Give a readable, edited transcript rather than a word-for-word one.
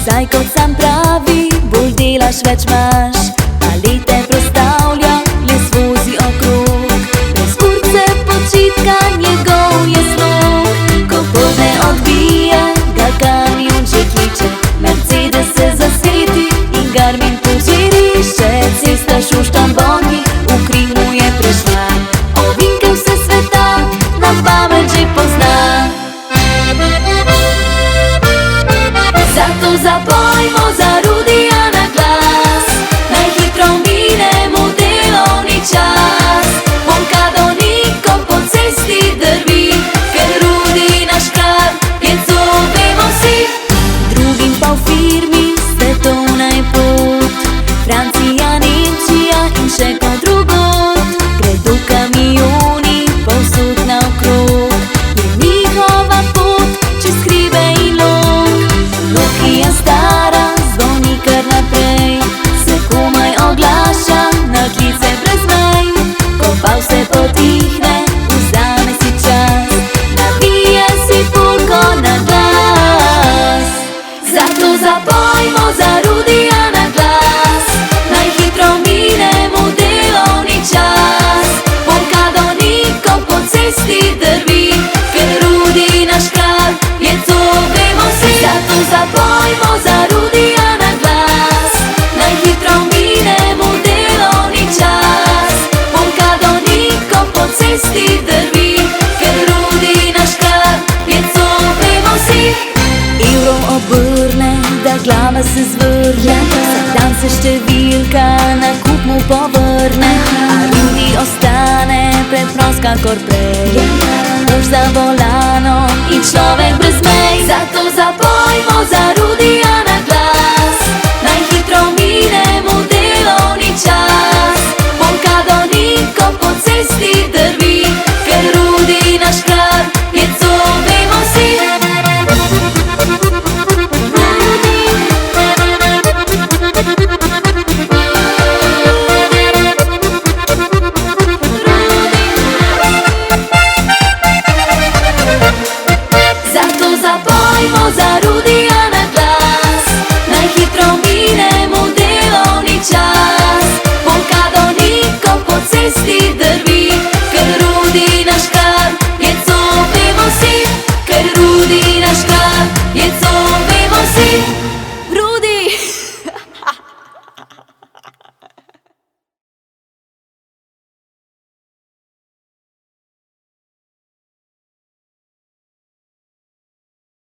Saj kot sam pravi, bolj delaš, več imaš. Palete prostavlja, les vozi okrog, brez kurce počitka njegov je slog. Ko poldne odbije, ga kamion že kliče, Mercedes se zasveti in Garmin požiri. Še cesta šušta bonji, v kri mu je prešla, ovinke vse sveta na pamet že pozna. Zato zapojmo za Rudija na glas, najhitro minemo delovni čas. Monkado niko po cesti drvi, ker Rudi naš kralj je, to vemo vsi. Drugim pa v firmi svetovna je pot, Francija, Nemčija in še kot drugod. Gredo kamioni povsod naokrog, je njihova pot čez hribe in log. Nokia stara zvoni kar naprej, se komaj oglaša na klice brez mej. Ko pa vse potihne, vzame si čas, nabije si polko na glas. Zato zapojmo za Rudija na glas, najhitro minemo delovni čas. Monkado niko po cesti drvi, ker Rudi naš kralj je, to vemo vsi. Zato zapojmo za Rudija na glas, najhitro minemo delovni čas. Monkado niko po cesti drvi, ker Rudi naš kralj je, to vemo vsi. Evro obrne, da glava se zvrne, dan se številka na kup mu povrne, a Rudi ostane preprost kakor prej, mož za volanom in človek brez mej. Zato zapojmo za Rudija